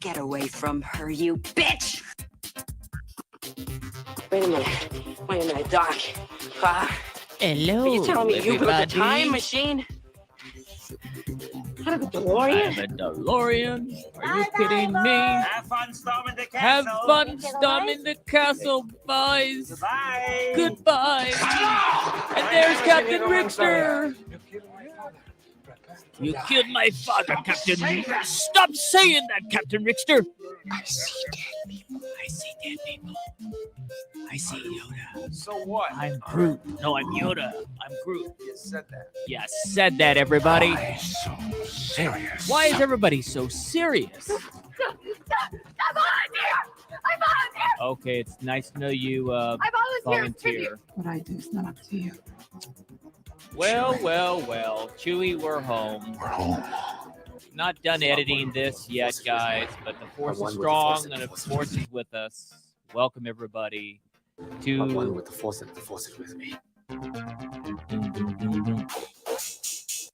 Get away from her, you bitch! Wait a minute, Doc. Hello, Are you telling me you built a everybody. time machine? Out of a DeLorean? I'm a DeLorean. Are you kidding me? Have fun storming the Have castle. fun storming the castle, boys. Goodbye. Goodbye. And there's Captain Richter. You killed my father, Captain. Stop saying that, Captain Richter. I see dead people. I see dead people. I see Yoda. So what? I'm Groot. No, I'm Yoda. I'm Groot. You said that. Yes, said that, everybody. Why so serious? Why is everybody so serious? I'm volunteer! Okay, it's nice to know you I volunteer. What I do is not up to you. Well. Chewie, we're home. We're home. Not done editing this yet, guys, but the force is strong and the force is with us. Welcome, everybody, to I'm one with the force is with me.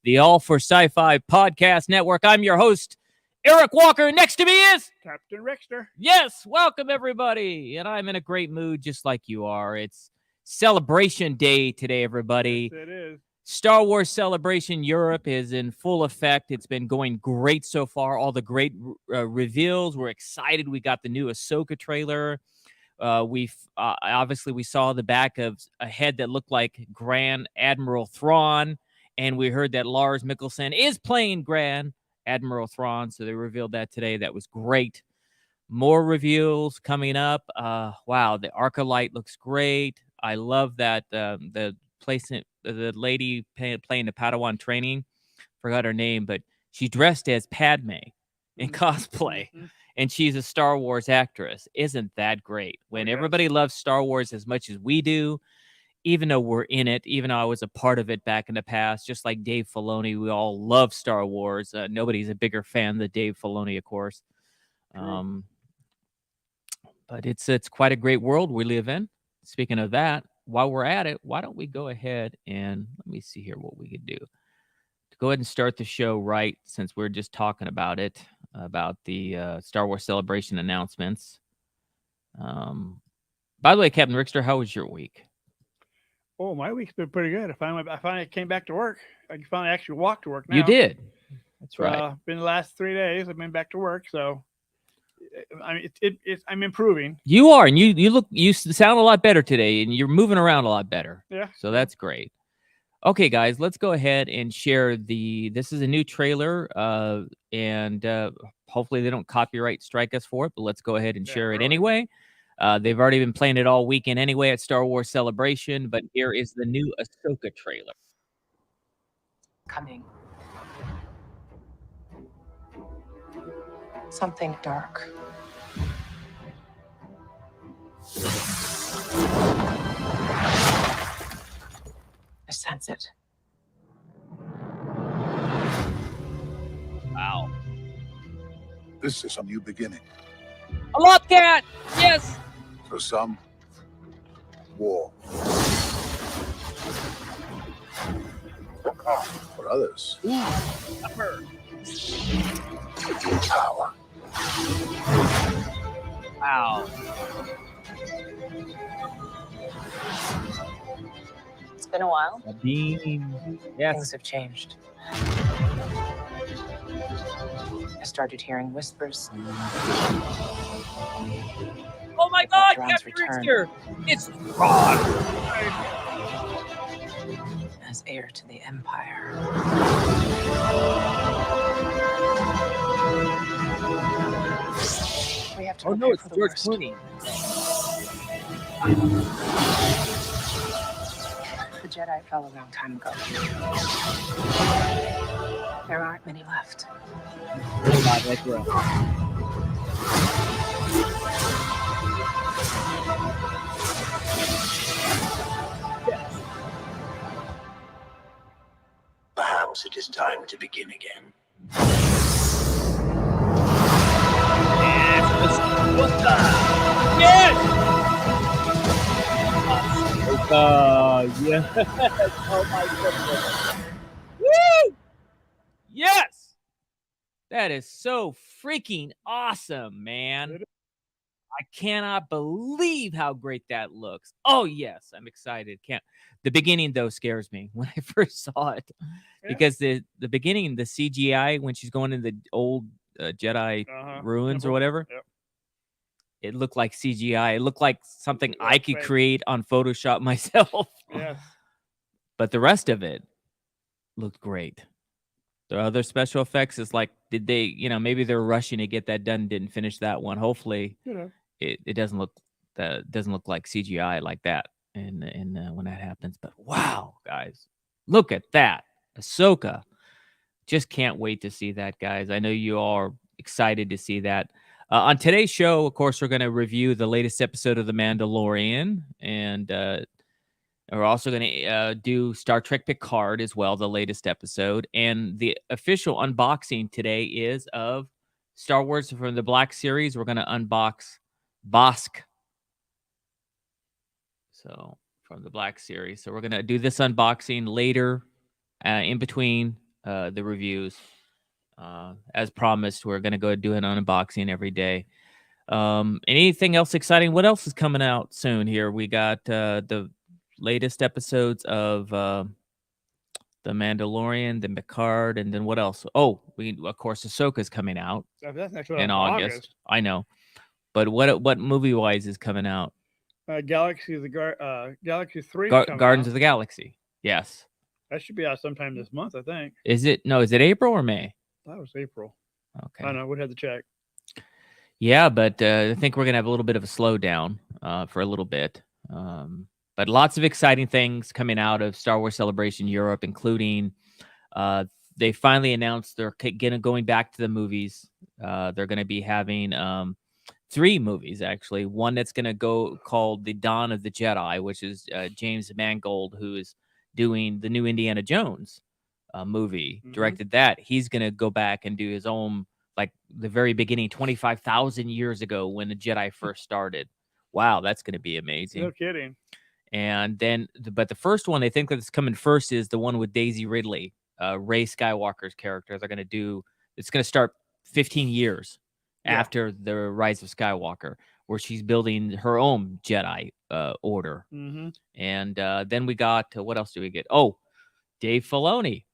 the All for Sci-Fi Podcast Network. I'm your host, Eric Walker. Next to me is Captain Richter. Yes, welcome everybody. And I'm in a great mood just like you are. It's Celebration Day today, everybody. It is. Star Wars Celebration Europe is in full effect. It's been going great so far. All the great reveals. We're excited. We got the new Ahsoka trailer. Obviously we saw the back of a head that looked like Grand Admiral Thrawn, and we heard that Lars Mikkelsen is playing Grand Admiral Thrawn. So they revealed that today. That was great. More reveals coming up. Wow, the Arcalite looks great. I love that the placement, the lady playing the Padawan training, forgot her name, but she's dressed as Padme in cosplay, and she's a Star Wars actress. Isn't that great? When everybody loves Star Wars as much as we do, even though we're in it, even though I was a part of it back in the past, just like Dave Filoni, we all love Star Wars. Nobody's a bigger fan than Dave Filoni, of course. But it's quite a great world we live in. Speaking of that, while we're at it, why don't we go ahead and let me see here what we could do to go ahead and start the show right, since we're just talking about it, about the Star Wars Celebration announcements. By the way, Captain Richter, how was your week? Oh, my week's been pretty good. I finally came back to work. I can finally actually walk to work now. You did. That's right. Been the last 3 days. I've been back to work, so I mean, I'm improving. You are, and you sound a lot better today, and you're moving around a lot better. Yeah. So that's great. Okay, guys, let's go ahead and share this is a new trailer, and hopefully they don't copyright strike us for it, but let's go ahead and share it anyway. They've already been playing it all weekend anyway at Star Wars Celebration, but here is the new Ahsoka trailer. Coming. Something dark. I sense it. Wow. This is a new beginning. A lot, cat. Yes. For some, war. For others, power. Wow. It's been a while. A beam. Yes. Things have changed. I started hearing whispers. Oh my God, Drones Captain return. Richter. It's Ron. As heir to the Empire. We have to Oh no, prepare it's for the George worst. Clooney. The Jedi fell a long time ago. There aren't many left. Oh God, that's right. Perhaps it is time to begin again. Yes! Yes! Oh my goodness. Woo! Yes! That is so freaking awesome, man. It is. I cannot believe how great that looks. Oh yes, I'm excited. Can't. The beginning though scares me when I first saw it, because the beginning, the CGI when she's going in the old Jedi ruins or Temple. whatever, Yep. it looked like CGI. It looked like something I could fake. create on Photoshop myself. Yes. But the rest of it looked great. The other special effects is like, did they, maybe they're rushing to get that done, didn't finish that one. Hopefully, it doesn't look like CGI like that, and when that happens. But wow, guys, look at that, Ahsoka! Just can't wait to see that, guys. I know you all are excited to see that. On today's show, of course, we're going to review the latest episode of The Mandalorian, and we're also going to do Star Trek Picard as well, the latest episode. And the official unboxing today is of Star Wars from the Black Series. We're going to unbox Bosk. So from the Black Series. So we're going to do this unboxing later in between the reviews. As promised, we're going to go do an unboxing every day. Anything else exciting? What else is coming out soon here? We got the latest episodes of The Mandalorian, the Picard, and then what else? Oh, of course, Ahsoka's coming out That's next in August. I know. But what movie-wise is coming out? Galaxy 3. Guardians of the Galaxy. Yes. That should be out sometime this month, I think. Is it April or May? That was April. Okay. I don't know. We'd have to check. Yeah, but I think we're going to have a little bit of a slowdown for a little bit. But lots of exciting things coming out of Star Wars Celebration Europe, including they finally announced they're going back to the movies. They're going to be having 3 movies, actually. One that's going to go called The Dawn of the Jedi, which is James Mangold, who is doing the new Indiana Jones movie, directed that. He's going to go back and do his own, like the very beginning, 25,000 years ago when the Jedi first started. Wow, that's going to be amazing. No kidding. And then, but the first one they think that's coming first is the one with Daisy Ridley, Rey Skywalker's character. They're going to do, it's going to start 15 years after the Rise of Skywalker, where she's building her own Jedi order. And then we got, what else do we get? Oh, Dave Filoni.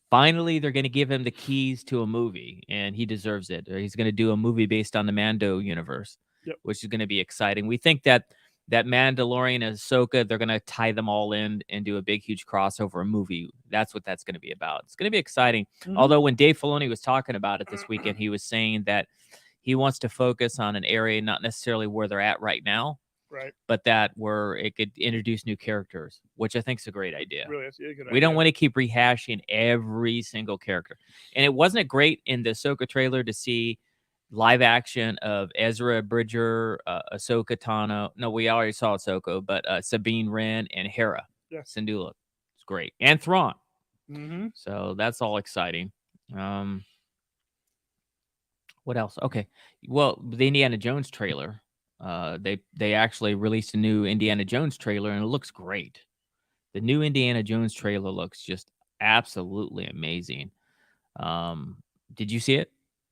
Finally, they're going to give him the keys to a movie, and he deserves it. He's going to do a movie based on the Mando universe, which is going to be exciting. We think that Mandalorian and Ahsoka, they're going to tie them all in and do a big, huge crossover movie. That's what that's going to be about. It's going to be exciting. Although when Dave Filoni was talking about it this weekend, he was saying that he wants to focus on an area, not necessarily where they're at right now, but that where it could introduce new characters, which I think is a great idea. Really, that's a good We idea. don't want to keep rehashing every single character. And it wasn't great in the Ahsoka trailer to see live action of Ezra Bridger, Ahsoka Tano. No, we already saw Ahsoka, but Sabine Wren and Hera Syndulla. It's great. And Thrawn. So that's all exciting. What else? Okay. Well, the Indiana Jones trailer. They actually released a new Indiana Jones trailer, and it looks great. The new Indiana Jones trailer looks just absolutely amazing. Did you see it?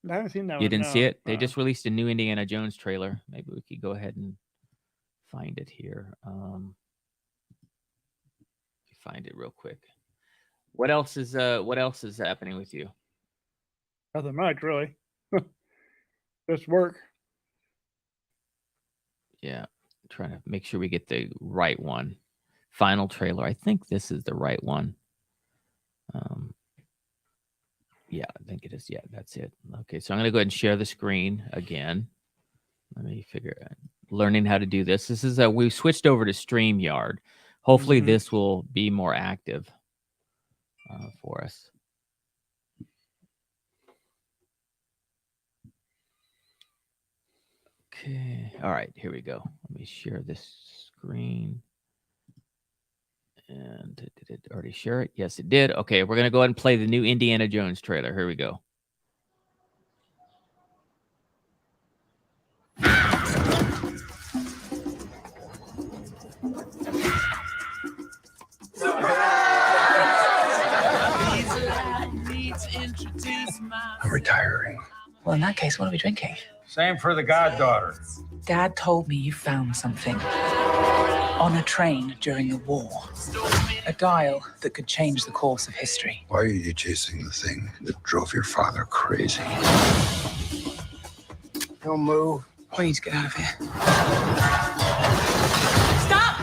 I haven't seen that one. You didn't no. see it? They just released a new Indiana Jones trailer. Maybe we could go ahead and find it here. Find it real quick. What else is happening with you? Nothing much, really. Just work. Yeah, trying to make sure we get the right one. Final trailer. I think this is the right one. Yeah, I think it is. Yeah, that's it. Okay, so I'm going to go ahead and share the screen again. Let me figure out. Learning how to do this. This is we switched over to StreamYard. Hopefully this will be more active for us. Okay. All right, here we go. Let me share this screen. And did it already share it? Yes, it did. Okay, we're going to go ahead and play the new Indiana Jones trailer. Here we go. Please allow me to introduce I'm retiring. Well, in that case, what are we drinking? Same for the goddaughter. Dad told me you found something on a train during the war. A dial that could change the course of history. Why are you chasing the thing that drove your father crazy? Don't move. We need to get out of here. Stop!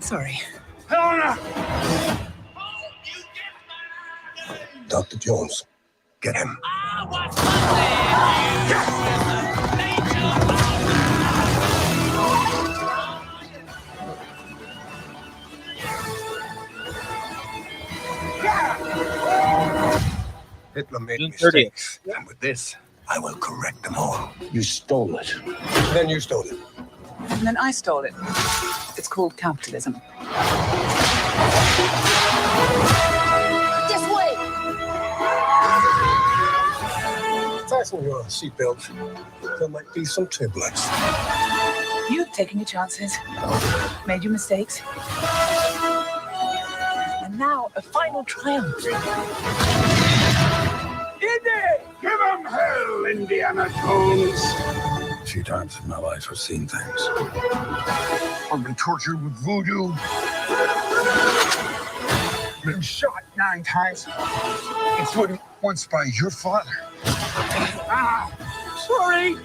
Sorry. Helena! Dr. Jones, get him. Hitler made June mistakes, and with this, I will correct them all. You stole it. Then you stole it. And then I stole it. It's called capitalism. This way! Fasten your seatbelt. There might be some turbulence. You've taken your chances, made your mistakes. And now a final triumph. Give him hell, Indiana Jones! A few times in my life, I've seen things. I've been tortured with voodoo. Been shot 9 times, including once by your father. Sorry!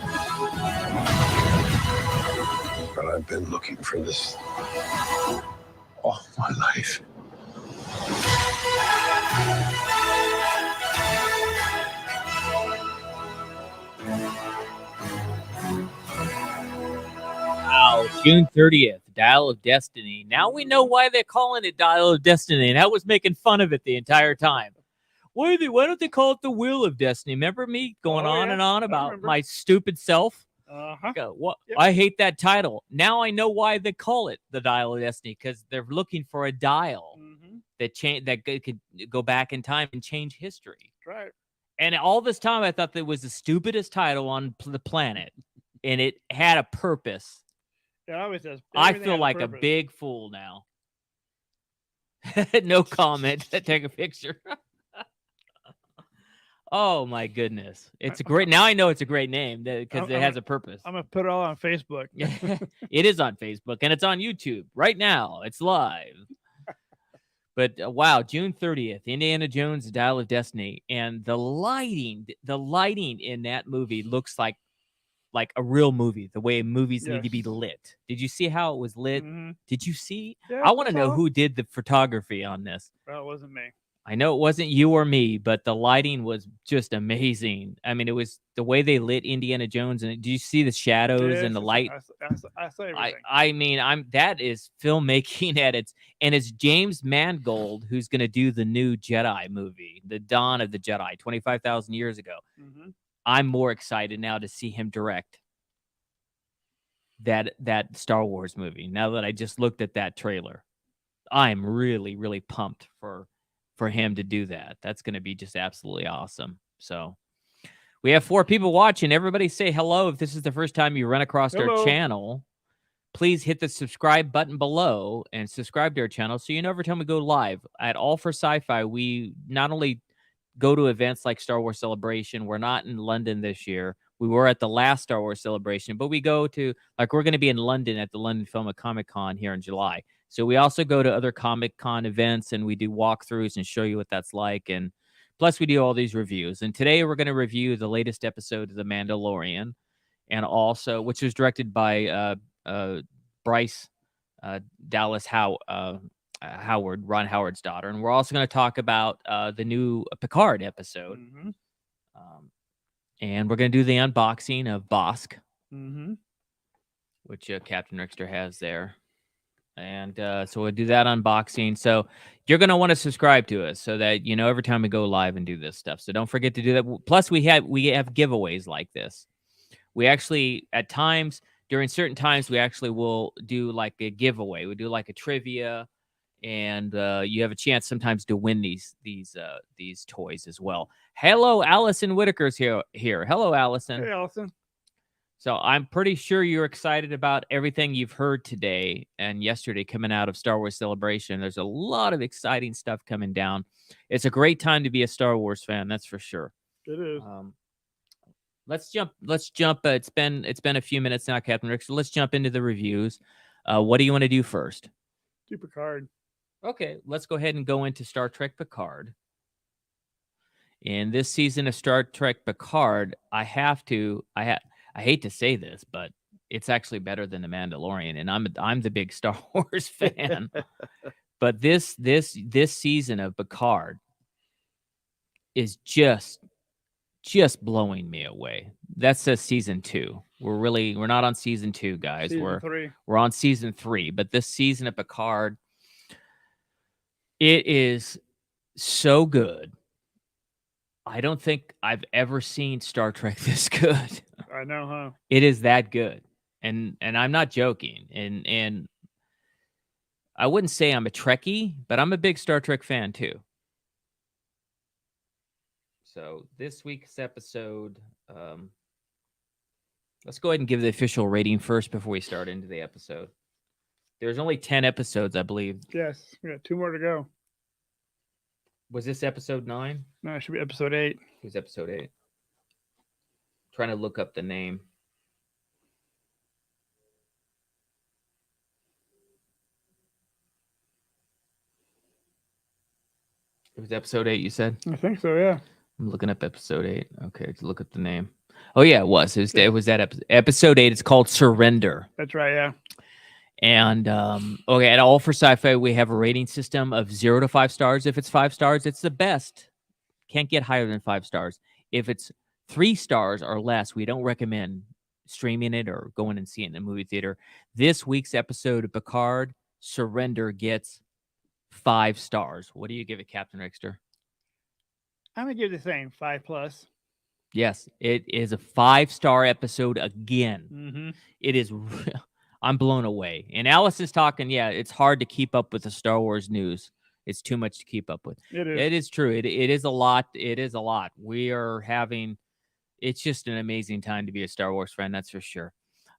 But I've been looking for this all my life. Wow, June 30th, Dial of Destiny. Now we know why they're calling it Dial of Destiny, and I was making fun of it the entire time. Why don't they call it the Wheel of Destiny? Remember me going on and on about my stupid self? What? Yep. I hate that title. Now I know why they call it the Dial of Destiny, because they're looking for a dial that could go back in time and change history. Right. And all this time, I thought that was the stupidest title on the planet, and it had a purpose. It always does. I Everything feel has like a purpose. big fool now. No comment. Take a picture. Oh my goodness. It's a great. Now I know it's a great name because it has a purpose. I'm gonna put it all on Facebook. It is on Facebook and it's on YouTube right now. It's live. But wow, June 30th, Indiana Jones, Dial of Destiny, and the lighting in that movie looks like a real movie, the way movies need to be lit. Did you see how it was lit? Did you see? Yeah, I want to know saw. who did the photography on this. Well, it wasn't me. I know it wasn't you or me, but the lighting was just amazing. I mean, it was the way they lit Indiana Jones, and do you see the shadows and the light? I saw everything. I mean, that is filmmaking at its, and it's James Mangold who's going to do the new Jedi movie, The Dawn of the Jedi, 25,000 years ago. I'm more excited now to see him direct that Star Wars movie. Now that I just looked at that trailer, I'm really, really pumped for him to do that. That's going to be just absolutely awesome. So we have 4 people watching. Everybody say hello. If this is the first time you run across our channel, please hit the subscribe button below and subscribe to our channel so you know every time we go live. At All for Sci-Fi, we not only go to events like Star Wars Celebration. We're not in London this year. We were at the last Star Wars Celebration, but we go to, like, we're going to be in London at the London Film and Comic Con here in July. So we also go to other Comic Con events and we do walkthroughs and show you what that's like. And plus we do all these reviews. And today we're going to review the latest episode of The Mandalorian, and also, which was directed by Bryce Dallas Howard, Ron Howard's daughter. And we're also going to talk about the new Picard episode. And we're going to do the unboxing of Bosk, which Captain Rickster has there. And so we'll do that unboxing. So you're going to want to subscribe to us so that, you know, every time we go live and do this stuff. So don't forget to do that. Plus, we have giveaways like this. We actually, at times, during certain times, we actually will do like a giveaway. We do like a trivia, and you have a chance sometimes to win these toys as well. Hello, Allison Whitaker's here. Hello, Allison. Hey, Allison. So I'm pretty sure you're excited about everything you've heard today and yesterday coming out of Star Wars Celebration. There's a lot of exciting stuff coming down. It's a great time to be a Star Wars fan, that's for sure. It is. Let's jump. It's been a few minutes now, Captain Rick. So let's jump into the reviews. What do you want to do first? Do Picard. Okay, let's go ahead and go into Star Trek Picard. In this season of Star Trek Picard, I hate to say this, but it's actually better than The Mandalorian, and I'm the big Star Wars fan. But this season of Picard is just blowing me away. That says season 2. We're not on season 2, guys. Season 3. We're on season 3. But this season of Picard, it is so good. I don't think I've ever seen Star Trek this good. I know, huh? It is that good. And I'm not joking. And I wouldn't say I'm a Trekkie, but I'm a big Star Trek fan too. So this week's episode, let's go ahead and give the official rating first before we start into the episode. There's only 10 episodes, I believe. Yes, we got 2 more to go. Was this episode 9? No, it should be episode 8. It was episode 8. Trying to look up the name. It was episode 8, you said? I think so, yeah. I'm looking up episode 8. Okay, to look up the name. Oh, yeah, it was. It was that episode 8. It's called Surrender. That's right, yeah. And, okay, at All for Sci-Fi, we have a rating system of 0 to 5 stars. If it's 5 stars, it's the best. Can't get higher than 5 stars. If it's 3 stars or less, we don't recommend streaming it or going and seeing it in the movie theater. This week's episode of Picard, Surrender, gets 5 stars. What do you give it, Captain Rickster? I'm going to give the same, 5+. Yes, it is a 5-star episode again. Mm-hmm. It is... I'm blown away. And Alice is talking, yeah, it's hard to keep up with the Star Wars news. It's too much to keep up with. It is. It is true. It is a lot. It is a lot. We are having, it's just an amazing time to be a Star Wars fan, that's for sure.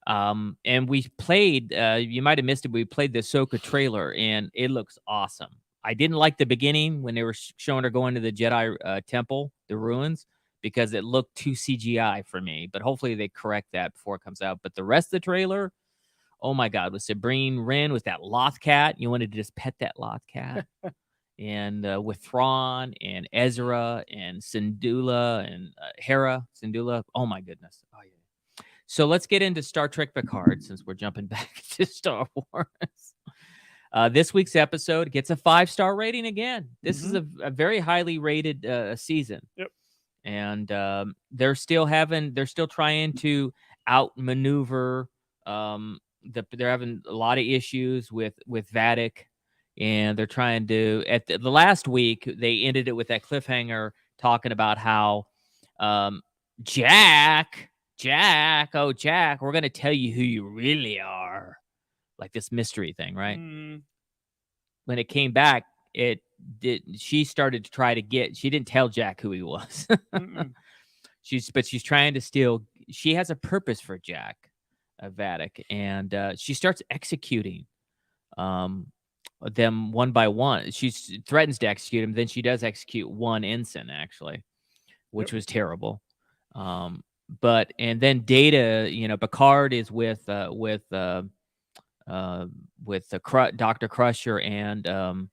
And we played, you might have missed it, but we played the Ahsoka trailer, and it looks awesome. I didn't like the beginning when they were showing her going to the Jedi temple, the ruins, because it looked too CGI for me. But hopefully they correct that before it comes out. But the rest of the trailer, oh my God, with Sabrine Wren, with that Loth cat. You wanted to just pet that Loth cat. And with Thrawn and Ezra and Syndulla and Hera, Syndulla. Oh my goodness. Oh yeah. So let's get into Star Trek Picard since we're jumping back to Star Wars. This week's episode gets a 5-star rating again. This is a very highly rated season. Yep. And they're still trying to outmaneuver. They're having a lot of issues with Vadic, and they're trying to. At the last week, they ended it with that cliffhanger talking about how Jack, we're going to tell you who you really are, like this mystery thing, right? Mm. When it came back, she started to try to get. She didn't tell Jack who he was. She's trying to still. She has a purpose for Jack. Vadic, and she starts executing them one by one. She threatens to execute him, then she does execute one ensign, actually, which was terrible. But and then Data, Picard is with Dr. Crusher and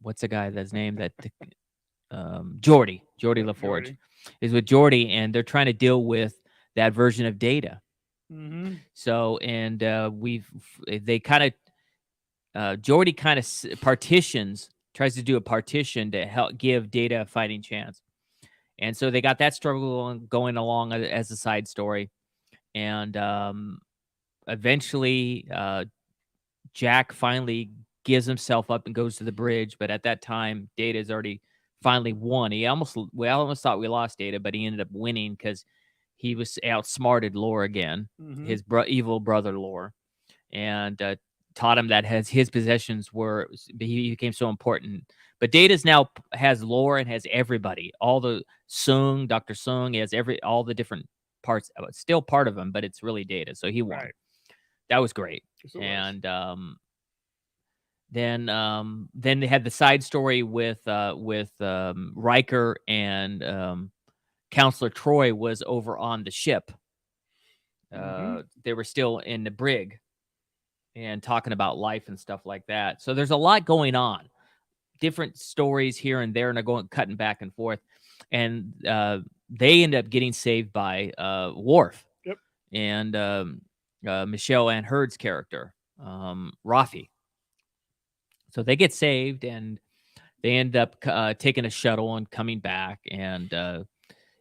what's the guy that's named that Geordi LaForge is with Geordi, and they're trying to deal with that version of Data. Mm-hmm. So, and they kind of, Geordi kind of tries to do a partition to help give Data a fighting chance. And so they got that struggle going along as a side story. And eventually, Jack finally gives himself up and goes to the bridge. But at that time, Data's already finally won. We almost thought we lost Data, but he ended up winning because he was outsmarted Lore again, his evil brother Lore, and taught him that his possessions he became so important. But Data's now has Lore and has everybody, all the Dr. Sung, he has all the different parts, still part of him, but it's really Data. So he won. Right. That was great. Yes, it was. And then they had the side story with Riker and Counselor Troy was over on the ship. They were still in the brig and talking about life and stuff like that. So there's a lot going on, different stories here and there, and they're going cutting back and forth. And they end up getting saved by Worf. Yep. And Michelle Ann Hurd's character, Rafi. So they get saved, and they end up taking a shuttle and coming back, and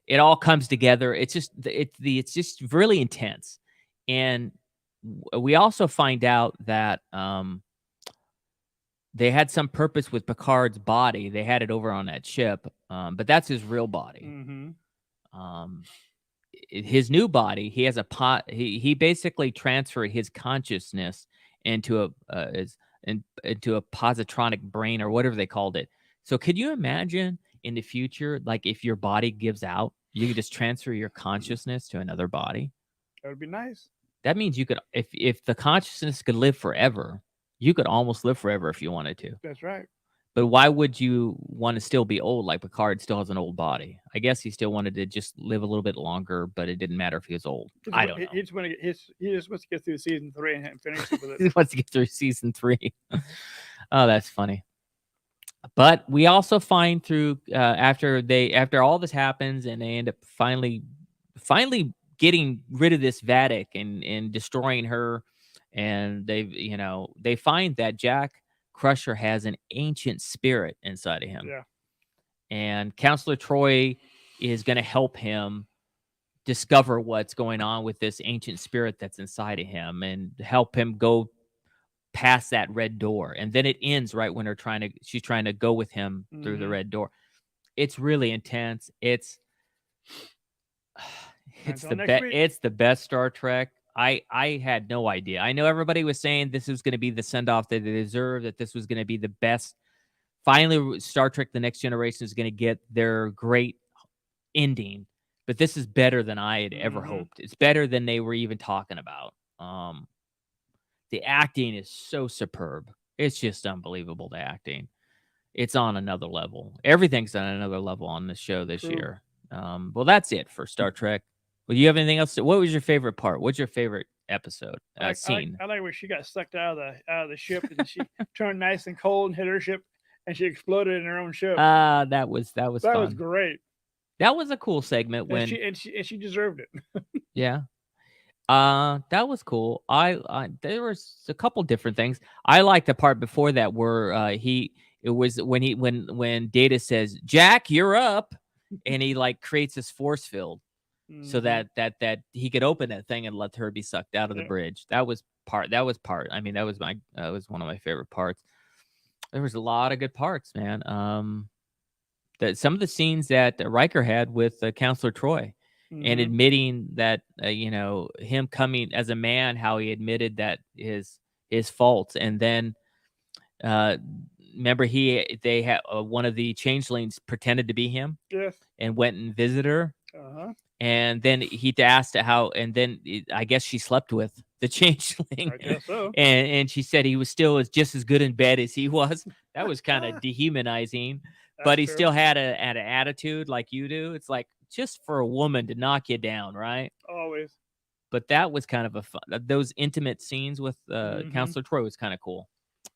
it all comes together. It's just really intense. And we also find out that they had some purpose with Picard's body. They had it over on that ship, but that's his real body. His new body, he has he basically transferred his consciousness into into a positronic brain, or whatever they called it. So could you imagine in the future, like if your body gives out, you could just transfer your consciousness to another body? That would be nice. That means you could, if the consciousness could live forever, you could almost live forever if you wanted to. That's right. But why would you want to still be old? Like Picard still has an old body. I guess he still wanted to just live a little bit longer, but it didn't matter if he was old. I don't know. He just wants to get through season 3 and finish it with He it. wants to get through season 3. Oh, that's funny. But we also find through after all this happens, and they end up finally getting rid of this Vatic and destroying her, and they find that Jack Crusher has an ancient spirit inside of him. Yeah. And Counselor Troy is going to help him discover what's going on with this ancient spirit that's inside of him, and help him go past that red door. And then it ends right when she's trying to go with him through the red door. It's really intense. It's the best Star Trek. I had no idea. I know everybody was saying this was going to be the send-off that they deserve, that this was going to be the best. Finally, Star Trek The Next Generation is going to get their great ending. But this is better than I had ever hoped. It's better than they were even talking about. The acting is so superb. It's just unbelievable, the acting. It's on another level. Everything's on another level on this show this year. Well, that's it for Star Trek. Well, do you have anything else? What was your favorite part? What's your favorite episode scene? I like where she got sucked out of the ship, and she turned nice and cold and hit her ship, and she exploded in her own ship. That was fun. Was great. That was a cool segment when she deserved it. Yeah. That was cool. There was a couple different things. I liked the part before that where when Data says, "Jack, you're up," and he like creates this force field so that he could open that thing and let her be sucked out of the bridge. That was part. I mean, that was one of my favorite parts. There was a lot of good parts, man. That some of the scenes that Riker had with Counselor Troy. And admitting that, him coming as a man, how he admitted that his faults. And then, remember they had one of the changelings pretended to be him. Yes. And went and visited her. And then he asked how, and then I guess she slept with the changeling. I guess so. And she said he was still just as good in bed as he was. That was kind of dehumanizing. But he still had an attitude like you do. It's like, just for a woman to knock you down, right? Always. But that was kind of a fun. Those intimate scenes with Counselor Troy was kind of cool.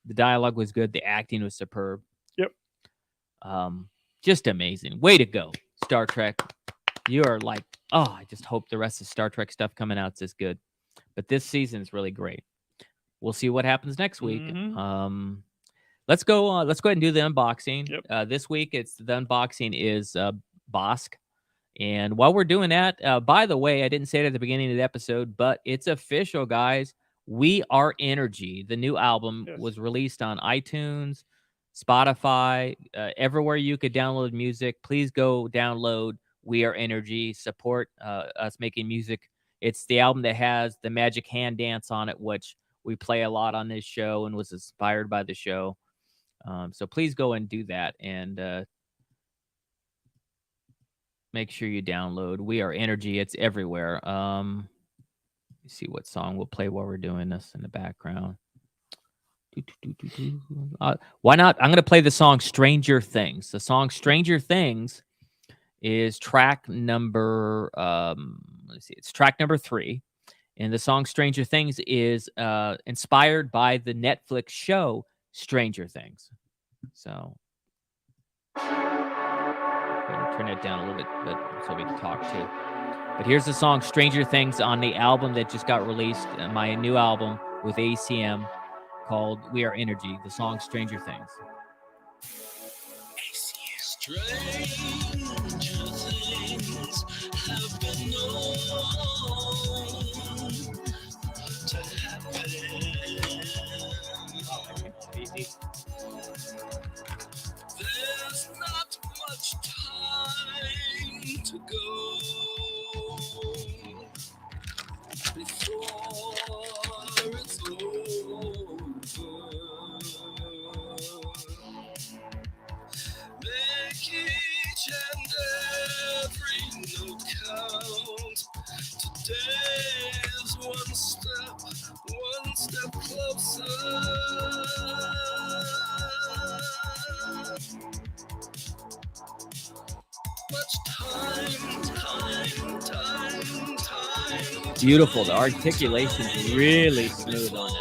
The dialogue was good. The acting was superb. Yep. Just amazing. Way to go, Star Trek. You are like, I just hope the rest of Star Trek stuff coming out is as good. But this season is really great. We'll see what happens next week. Let's go. Let's go ahead and do the unboxing. Yep. This week, the unboxing is Bosk. And while we're doing that, by the way, I didn't say it at the beginning of the episode, but it's official, guys. We Are Energy. The new album was released on iTunes, Spotify, everywhere you could download music. Please go download We Are Energy. Support us making music. It's the album that has the Magic Hand Dance on it, which we play a lot on this show and was inspired by the show. So please go and do that. And make sure you download We Are Energy. It's everywhere. Let's see what song we'll play while we're doing this in the background. Why not? I'm going to play the song Stranger Things. The song Stranger Things is track number, let's see, it's track number 3. And the song Stranger Things is inspired by the Netflix show Stranger Things. So turn it down a little bit so we can talk too. But here's the song Stranger Things on the album that just got released, my new album with ACM called We Are Energy, the song Stranger Things. Stranger things have been known to happen. There's not much time to go before it's over. Make each and every note count. Today is one step closer. Much time. Beautiful. The articulation's really smooth on it.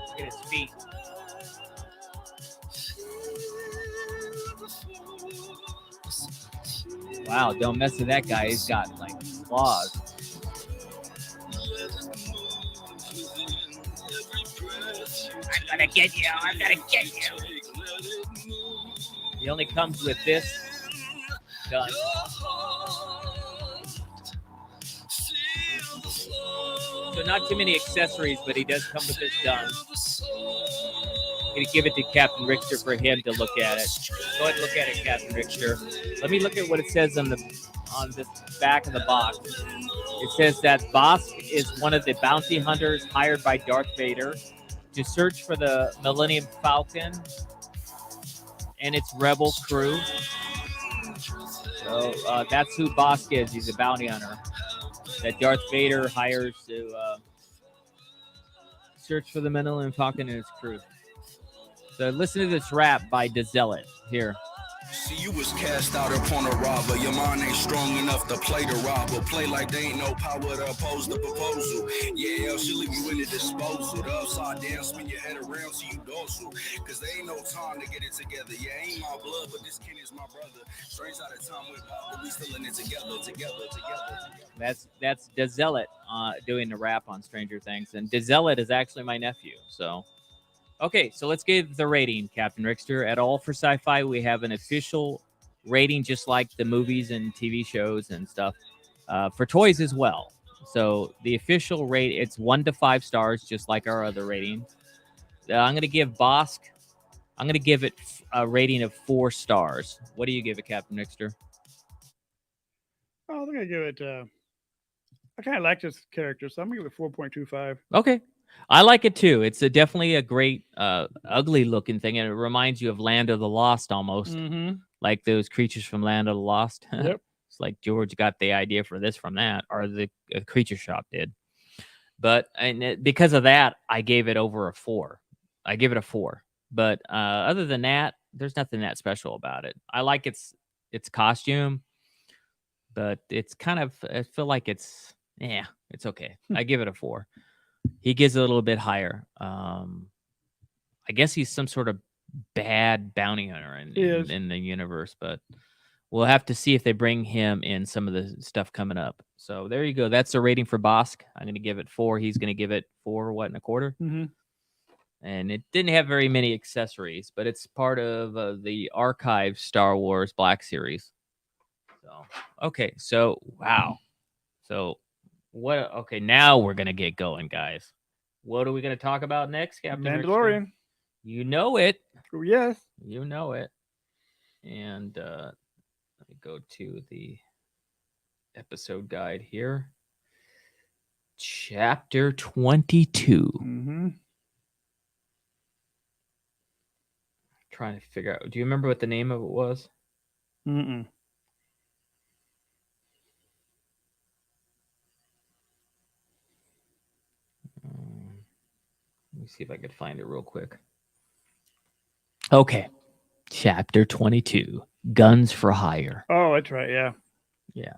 Look at his feet. Wow, don't mess with that guy. He's got like claws. I'm gonna get you. I'm gonna get you. He only comes with this gun. So not too many accessories, but he does come with this gun. I'm gonna give it to Captain Richter for him to look at it. Go ahead and look at it, Captain Richter. Let me look at what it says on the back of the box. It says that Bosk is one of the bounty hunters hired by Darth Vader to search for the Millennium Falcon and its rebel crew. So that's who Bosk is. He's a bounty hunter that Darth Vader hires to search for the Millennium Falcon and its crew. So listen to this rap by DeZealot here. See, you was cast out upon a robber. Your mind ain't strong enough to play the robber. Play like they ain't no power to oppose the proposal. Yeah, she'll leave you in the disposal. The upside down, spin your head around so you dorsal. Cause there ain't no time to get it together. Yeah, ain't my blood, but this kid is my brother. Strange out of time with Bob, but we still in it together. That's DeZealot doing the rap on Stranger Things. And DeZealot is actually my nephew, so... Okay, so let's give the rating, Captain Richter. At All for Sci-Fi, we have an official rating, just like the movies and TV shows and stuff, for toys as well. So the official rate, it's 1 to 5 stars, just like our other ratings. I'm going to give Bosk, I'm going to give it a rating of 4 stars. What do you give it, Captain Richter? Oh, I'm going to give it, I kind of like this character, so I'm going to give it 4.25. Okay. I like it too. It's definitely a great, ugly looking thing, and it reminds you of Land of the Lost almost, like those creatures from Land of the Lost. Yep. It's like George got the idea for this from that, or the Creature Shop did. But because of that, I gave it over a 4. I give it a 4. But other than that, there's nothing that special about it. I like its costume, but it's kind of, I feel like it's okay. I give it a 4. He gives it a little bit higher. I guess he's some sort of bad bounty hunter in the universe, but we'll have to see if they bring him in some of the stuff coming up. So there you go. That's the rating for Bosk. I'm going to give it 4. He's going to give it 4, 1/4. Mm-hmm. And it didn't have very many accessories, but it's part of the Archive Star Wars Black Series. So, okay. So, wow. So, what? Okay, now we're gonna get going, guys. What are we gonna talk about next, Captain Mandalorian? Richard? You know it. Oh, yes. You know it. And let me go to the episode guide here. Chapter 22. Mm-hmm. trying to figure out. Do you remember what the name of it was? Mm-mm. Let me see if I could find it real quick. Okay. Chapter 22, Guns for Hire. Oh, that's right. Yeah. Yeah.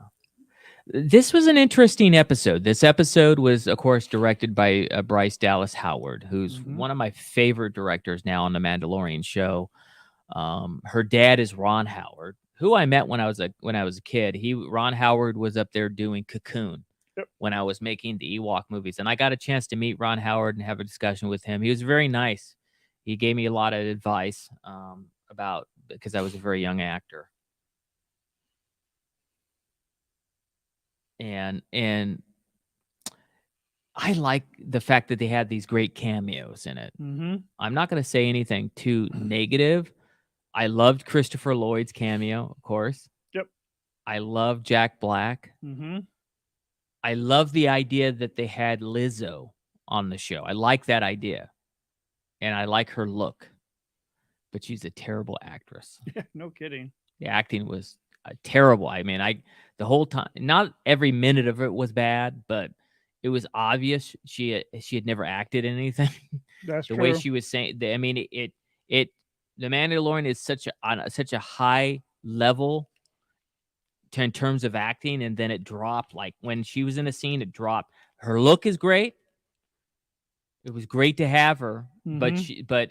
This was an interesting episode. This episode was, of course, directed by Bryce Dallas Howard, who's one of my favorite directors now on the Mandalorian show. Her dad is Ron Howard, who I met when I was a kid. Ron Howard was up there doing Cocoon when I was making the Ewok movies, and I got a chance to meet Ron Howard and have a discussion with him. He was very nice. He gave me a lot of advice because I was a very young actor. And I like the fact that they had these great cameos in it. Mm-hmm. I'm not going to say anything too negative. I loved Christopher Lloyd's cameo, of course. Yep. I love Jack Black. Mm-hmm. I love the idea that they had Lizzo on the show. I like that idea. And I like her look. But she's a terrible actress. Yeah, no kidding. The acting was terrible. I mean, the whole time, not every minute of it was bad, but it was obvious she had never acted in anything. That's the true. way she was saying. I mean, the Mandalorian is on such a high level in terms of acting, and then it dropped. Like when she was in a scene, it dropped. Her look is great. It was great to have her, but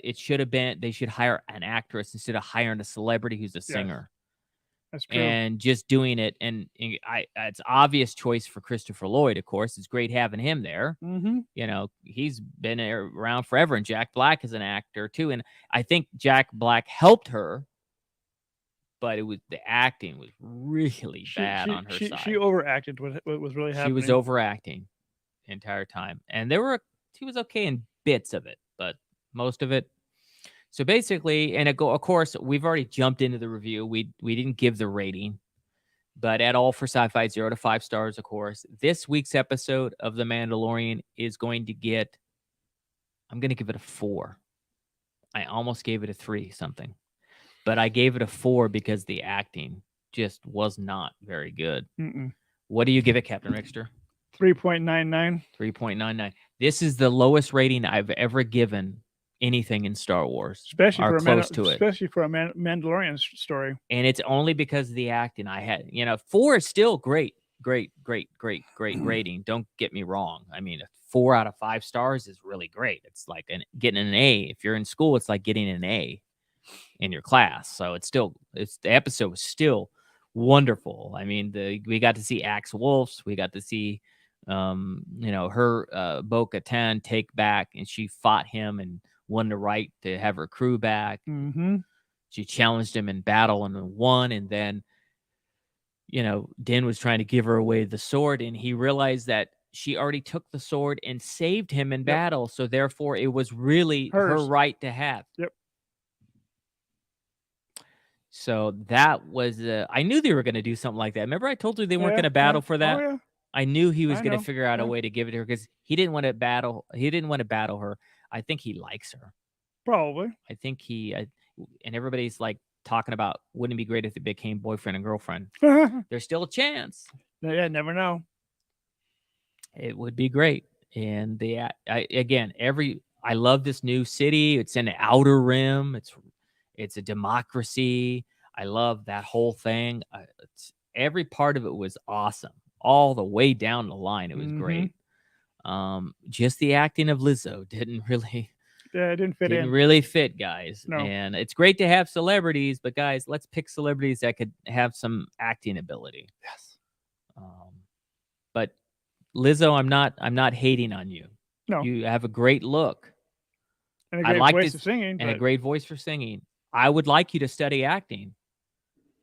it should have been. They should hire an actress instead of hiring a celebrity who's a singer. That's true. And just doing it, and it's obvious choice for Christopher Lloyd. Of course, it's great having him there. Mm-hmm. You know, he's been around forever, and Jack Black is an actor too. And I think Jack Black helped her, but the acting was really bad on her side. She overacted what was really happening. She was overacting the entire time, and she was okay in bits of it, but most of it. So basically, of course, we've already jumped into the review. We didn't give the rating, but at all for sci-fi, 0 to 5 stars, of course. This week's episode of The Mandalorian is going to get, I'm going to give it a 4. I almost gave it a 3 something, but I gave it a 4 because the acting just was not very good. Mm-mm. What do you give it, Captain Rickster? 3.99. 3.99. This is the lowest rating I've ever given anything in Star Wars, especially for a Mandalorian story. And it's only because of the acting. I had, 4 is still great rating. Don't get me wrong. I mean, a 4 out of 5 stars is really great. It's like getting an A. If you're in school, it's like getting an A in your class. So the episode was still wonderful. I mean, we got to see Axe Wolves. We got to see, her Bo-Katan take back, and she fought him and won the right to have her crew back. Mm-hmm. She challenged him in battle and won. And then, Din was trying to give her away the sword, and he realized that she already took the sword and saved him in battle. So therefore, it was really her right to have. Yep. So that was, I knew they were going to do something like that. Remember, I told you they weren't going to battle for that. Oh, yeah. I knew he was going to figure out a way to give it to her because he didn't want to battle. He didn't want to battle her. I think he likes her. Probably. I think and everybody's like talking about, wouldn't it be great if they became boyfriend and girlfriend? There's still a chance. Yeah, never know. It would be great. And I love this new city. It's in the Outer Rim. It's a democracy. I love that whole thing. Every part of it was awesome. All the way down the line, it was great. Just the acting of Lizzo didn't really fit, guys. No. And it's great to have celebrities, but guys, let's pick celebrities that could have some acting ability. Yes. But Lizzo, I'm not hating on you. No. You have a great look. And a great voice for singing. And a great voice for singing. I would like you to study acting.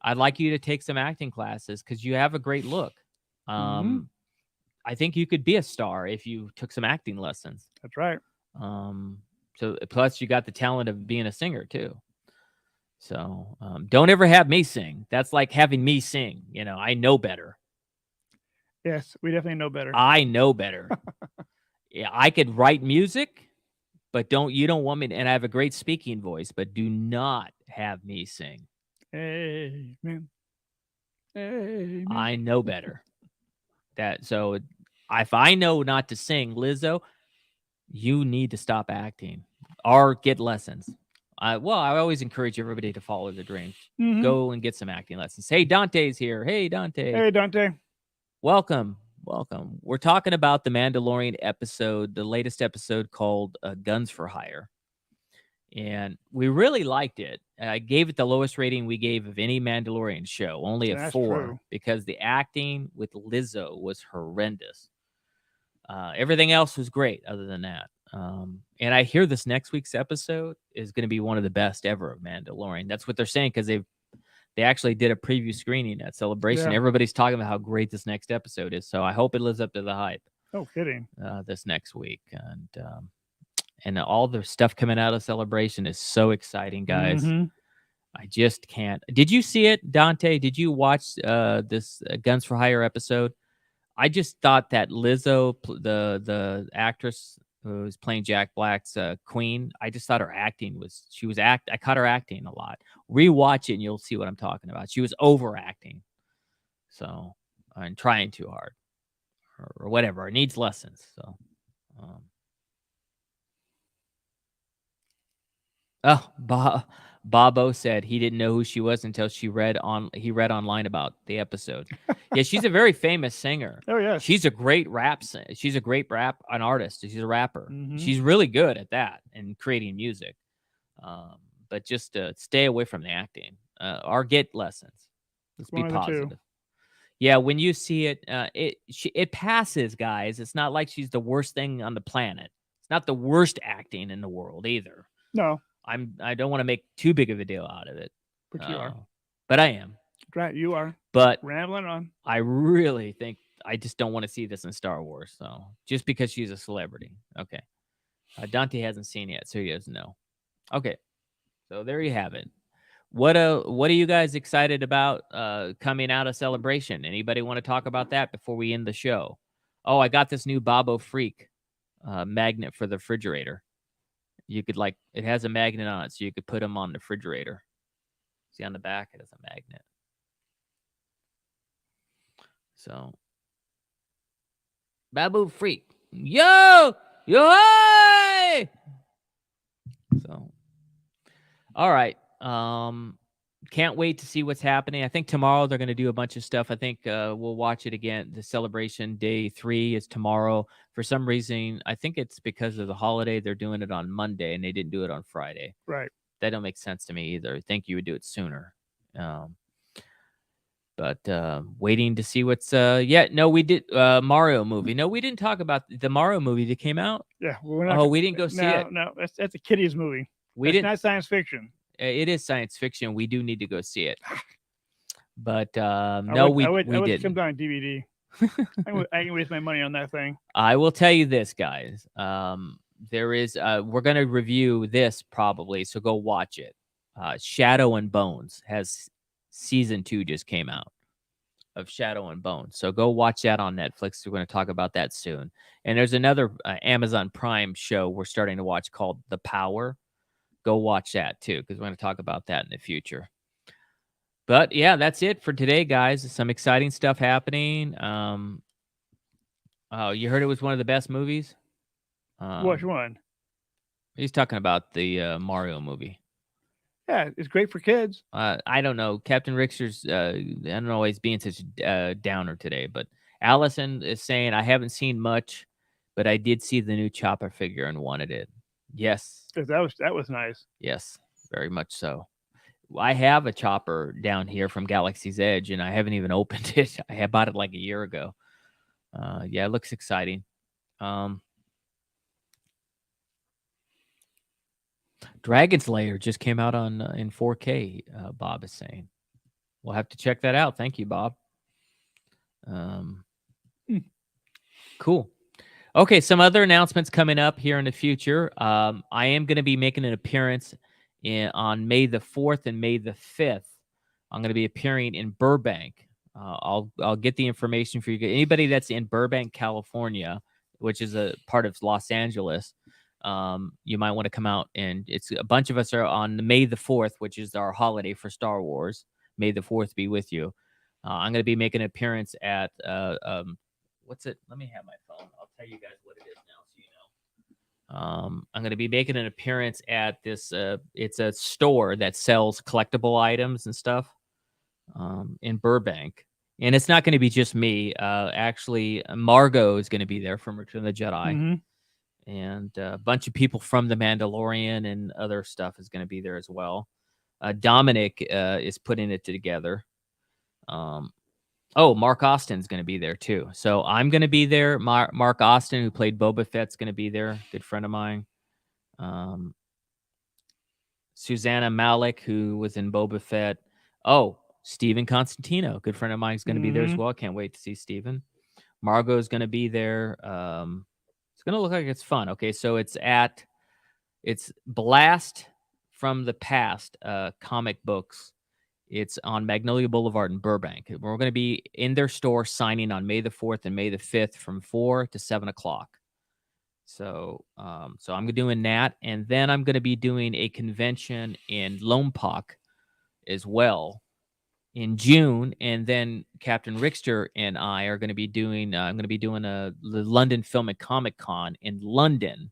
I'd like you to take some acting classes because you have a great look. I think you could be a star if you took some acting lessons. That's right. So plus you got the talent of being a singer too. So don't ever have me sing. That's like having me sing. I know better. Yes, we definitely know better. I know better. Yeah, I could write music. But you don't want me to, and I have a great speaking voice, but do not have me sing. Amen. Amen. I know better. So if I know not to sing, Lizzo, you need to stop acting or get lessons. Well, I always encourage everybody to follow their dreams. Mhm. Go and get some acting lessons. Hey, Dante's here. Hey, Dante. Hey, Dante. Welcome. We're talking about the Mandalorian episode, the latest episode called Guns for Hire. And we really liked it. I gave it the lowest rating we gave of any Mandalorian show, only a That's 4, true. because the acting with Lizzo was horrendous. Everything else was great other than that. And I hear this next week's episode is going to be one of the best ever of Mandalorian. That's what they're saying, because they actually did a preview screening at Celebration. Yeah. Everybody's talking about how great this next episode is. So I hope it lives up to the hype. No kidding. This next week. And all the stuff coming out of Celebration is so exciting, guys. Mhm. I just can't. Did you see it, Dante? Did you watch this Guns for Hire episode? I just thought that Lizzo, the actress who was playing Jack Black's Queen, I just thought her acting I caught her acting a lot. Rewatch it and you'll see what I'm talking about. She was overacting. So, and trying too hard or whatever. It needs lessons. So, Bobo said he didn't know who she was until he read online about the episode. Yeah, she's a very famous singer. Oh, yes. She's a great rap an artist. She's a rapper. Mhm. She's really good at that and creating music. But just stay away from the acting or get lessons. Let's be One of the two. positive. Yeah, when you see it, it passes, guys. It's not like she's the worst thing on the planet. It's not the worst acting in the world either. No, I don't want to make too big of a deal out of it. but you are. But I am. Right, you are. But Rambling on. I really think I just don't want to see this in Star Wars. So just because she's a celebrity. Okay. Dante hasn't seen it yet, so he doesn't know. Okay. So there you have it. What are you guys excited about coming out of Celebration? Anybody want to talk about that before we end the show? Oh, I got this new Bobo Freak magnet for the refrigerator. You could it has a magnet on it, so you could put them on the refrigerator. See on the back, it has a magnet. So, Babu Freak, yo, hey! So, all right. Can't wait to see what's happening. I think tomorrow they're going to do a bunch of stuff. I think we'll watch it again. The Celebration Day 3 is tomorrow. For some reason, I think it's because of the holiday. They're doing it on Monday, and they didn't do it on Friday. Right. That don't make sense to me either. I think you would do it sooner. But waiting to see what's no, we did Mario movie. No, we didn't talk about the Mario movie that came out. Yeah. Well, we didn't go see it. No, that's a kiddies movie. It's not science fiction. It is science fiction. We do need to go see it. But we didn't. Come down on DVD. I can waste my money on that thing. I will tell you this, guys. There is we're going to review this probably, so go watch it. Shadow and Bones has season 2 just came out of Shadow and Bones. So go watch that on Netflix. We're going to talk about that soon. And there's another Amazon Prime show we're starting to watch called The Power. Go watch that too, because we're going to talk about that in the future. But yeah, that's it for today, guys. Some exciting stuff happening. You heard it was one of the best movies? Which one? He's talking about the Mario movie. Yeah, it's great for kids. I don't know. Captain Rickster's, I don't know why he's being such a downer today, but Allison is saying, I haven't seen much, but I did see the new Chopper figure and wanted it. Yes. That was nice. Yes, very much so. I have a Chopper down here from Galaxy's Edge, and I haven't even opened it. I had bought it like a year ago. Yeah, it looks exciting. Dragon's Lair just came out on in 4K, Bob is saying. We'll have to check that out. Thank you, Bob. Cool. Okay, some other announcements coming up here in the future. I am going to be making an appearance on May the 4th and May the 5th. I'm going to be appearing in Burbank. I'll get the information for you. Anybody that's in Burbank, California, which is a part of Los Angeles, you might want to come out, and it's a bunch of us are on May the 4th, which is our holiday for Star Wars. May the 4th be with you. I'm going to be making an appearance at what's it? Let me have my phone. I'll tell you guys what it is now, so you know. I'm going to be making an appearance at this. It's a store that sells collectible items and stuff in Burbank, and it's not going to be just me. Actually, Margot is going to be there from Return of the Jedi. Mm-hmm. And a bunch of people from The Mandalorian and other stuff is going to be there as well. Dominic is putting it together. Mark Austin's going to be there too. So I'm going to be there. Mark Austin, who played Boba Fett's going to be there. Good friend of mine. Susanna Malik, who was in Boba Fett. Stephen Constantino, good friend of mine, is going to be there as well. Can't wait to see Stephen. Margot is going to be there. It's going to look like it's fun. Okay, so it's Blast from the Past comic books. It's on Magnolia Boulevard in Burbank. We're going to be in their store signing on May the 4th and May the 5th from 4 to 7 o'clock. So I'm doing that. And then I'm going to be doing a convention in Lompoc as well in June. And then Captain Rickster and I are going to be doing, I'm going to be doing the London Film and Comic Con in London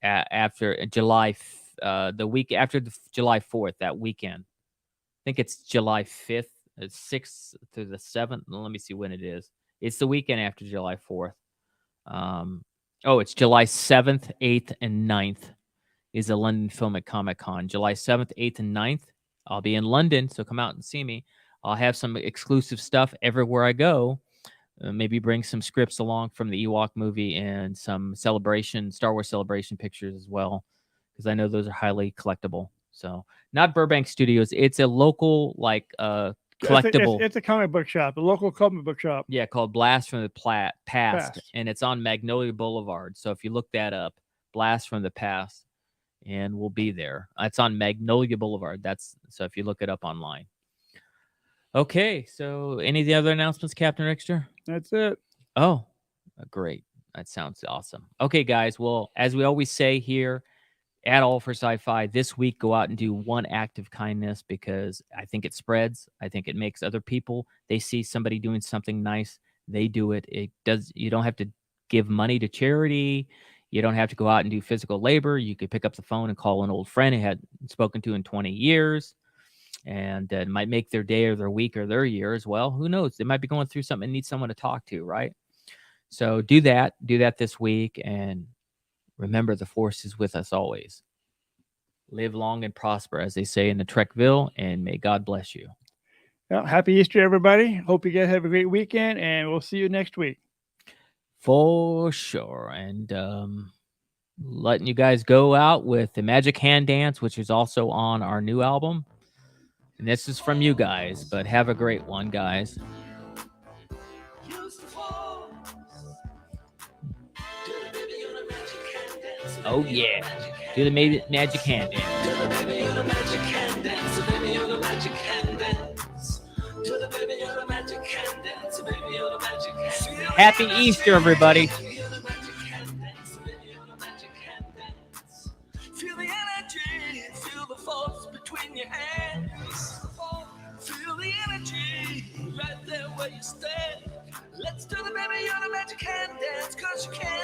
after July, the week after July 4th, that weekend. I think it's July 5th, 6th to the 7th. Let me see when it is. It's the weekend after July 4th. It's July 7th, 8th, and 9th is the London Film and Comic Con. July 7th, 8th, and 9th. I'll be in London, so come out and see me. I'll have some exclusive stuff everywhere I go. Maybe bring some scripts along from the Ewok movie and some Star Wars Celebration pictures as well, because I know those are highly collectible. So not Burbank Studios. It's a local, collectible. It's a comic book shop, a local comic book shop. Yeah, called Blast from the Past, and it's on Magnolia Boulevard. So if you look that up, Blast from the Past, and we'll be there. It's on Magnolia Boulevard. So if you look it up online. Okay, so any of the other announcements, Captain Rickster? That's it. Oh, great. That sounds awesome. Okay, guys. Well, as we always say here at All for Sci-Fi, this week, go out and do one act of kindness, because I think it spreads. I think it makes other people, they see somebody doing something nice, they do it. You don't have to give money to charity. You don't have to go out and do physical labor. You could pick up the phone and call an old friend you hadn't spoken to in 20 years. And it might make their day or their week or their year as well. Who knows? They might be going through something and need someone to talk to, right? So do that this week. And remember, the Force is with us always. Live long and prosper, as they say in the Trekville, and may God bless you. Well, happy Easter, everybody. Hope you guys have a great weekend, and we'll see you next week. For sure. And letting you guys go out with the Magic Hand Dance, which is also on our new album. And this is from you guys, but have a great one, guys. Oh, yeah. Do the Magic Hand Dance. Happy Easter, everybody. Feel the energy, feel the force between your hands. Feel the energy right there where you stand. Let's do the baby on a magic hand dance, 'cause you can.